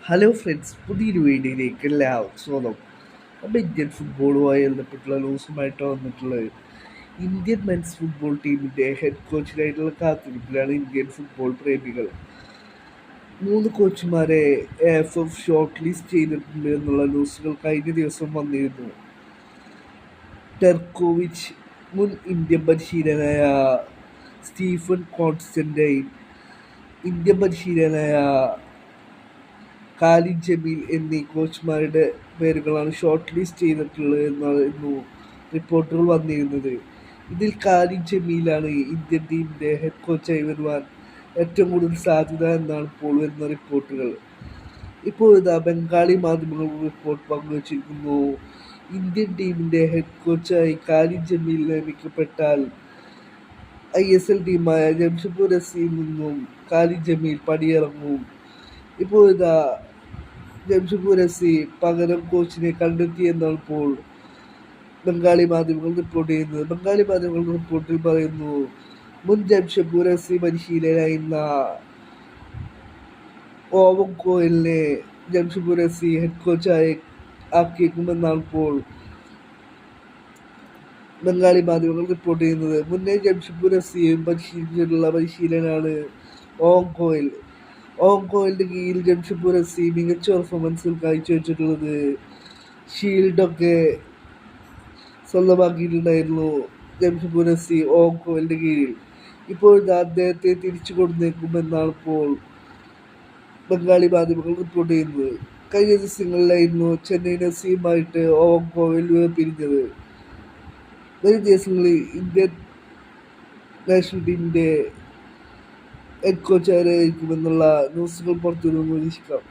Hello friends, പുതിയൊരു വീഡിയോയിലേക്ക് എല്ലാവർക്കും സ്വാഗതം. നമ്മുടെ ഇന്ത്യൻ ഫുട്ബോളുമായി ബന്ധപ്പെട്ടുള്ള ന്യൂസുമായിട്ട് വന്നിട്ടുള്ളത് ഇന്ത്യൻ മെൻസ് ഫുട്ബോൾ ടീമിൻ്റെ ഹെഡ് കോച്ചിനായിട്ടുള്ള കാത്തിരിപ്പിലാണ് ഇന്ത്യൻ ഫുട്ബോൾ പ്രേമികൾ. 3 കോച്ചുമാരെ AFF ഷോർട്ട് ലിസ്റ്റ് ചെയ്തിട്ടുണ്ട് എന്നുള്ള ന്യൂസുകൾ കഴിഞ്ഞ ദിവസം വന്നിരുന്നു. ടെർക്കോവിച്ച്, മുൻ ഇന്ത്യൻ പരിശീലകനായ സ്റ്റീഫൻ കോൺസ്റ്റന്റൈൻ, ഇന്ത്യൻ പരിശീലകനായ ഖാലിദ് ജമീൽ എന്നീ കോച്ചുമാരുടെ പേരുകളാണ് ഷോർട്ട് ലിസ്റ്റ് ചെയ്തിട്ടുള്ളത് എന്നായിരുന്നു റിപ്പോർട്ടുകൾ വന്നിരുന്നത്. ഇതിൽ ഖാലിദ് ജമീലാണ് ഇന്ത്യൻ ടീമിൻ്റെ ഹെഡ് കോച്ചായി വരുവാൻ ഏറ്റവും കൂടുതൽ സാധ്യത എന്നാണ് ഇപ്പോൾ വരുന്ന റിപ്പോർട്ടുകൾ. ഇപ്പോൾ ബംഗാളി മാധ്യമങ്ങൾ റിപ്പോർട്ട് പങ്കുവച്ചിരിക്കുന്നു. ഇന്ത്യൻ ടീമിൻ്റെ ഹെഡ് കോച്ചായി ഖാലിദ് ജമീൽ നിയമിക്കപ്പെട്ടാൽ ISL ടീമായ ജംഷഡ്പൂർ SCയിൽ നിന്നും ഖാലിദ് ജമീൽ പടിയിറങ്ങും. ഇപ്പോൾ ജംഷഡ്പൂർ SC പകരം കോച്ചിനെ കണ്ടെത്തിയെന്നാണ് ഇപ്പോൾ ബംഗാളി മാധ്യമങ്ങൾ റിപ്പോർട്ട് ചെയ്യുന്നത്. ബംഗാളി മാധ്യമങ്ങൾ റിപ്പോർട്ടിൽ പറയുന്നു, മുൻ ജംഷഡ്പൂർ SC പരിശീലകനായിരുന്ന ഓവൻ കോയലിനെ ജംഷഡ്പൂർ SC ഹെഡ് കോച്ചായി ആക്കിയേക്കുമെന്നാണ് ഇപ്പോൾ ബംഗാളി മാധ്യമങ്ങൾ റിപ്പോർട്ട് ചെയ്യുന്നത്. മുന്നേ ജംഷഡ്പൂർ SCയും പരിശീലിച്ചിട്ടുള്ള പരിശീലകനാണ് ഓവൻ കോയൽ. ഓവൻ കോയലിൻ്റെ കീഴിൽ ജംഷഡ്പൂർ SC മികച്ച പെർഫോമൻസിൽ കാഴ്ചവെച്ചിട്ടുള്ളത്. ഷീൽഡൊക്കെ സ്വന്തമാക്കിയിട്ടുണ്ടായിരുന്നു ജംഷഡ്പൂർ SC ഓവൻ കോയലിൻ്റെ കീഴിൽ. ഇപ്പോൾ അദ്ദേഹത്തെ തിരിച്ചു കൊടുത്തേക്കുമെന്നാണ് ഇപ്പോൾ ബംഗാളി മാധ്യമങ്ങൾ റിപ്പോർട്ട് ചെയ്യുന്നത്. കഴിഞ്ഞ ദിവസങ്ങളിലായിരുന്നു ചെന്നൈയിൻ SCയുമായിട്ട് ഓവൻ കോയൽ പിരിഞ്ഞത്. വരും ദിവസങ്ങളിൽ ഇന്ത്യൻ നാഷണൽ ടീമിൻ്റെ ഹെഡ് കോച്ച് ആരായിരിക്കുമെന്നുള്ള ന്യൂസുകൾ പുറത്തുവരുമെന്ന് പ്രതീക്ഷിക്കാം.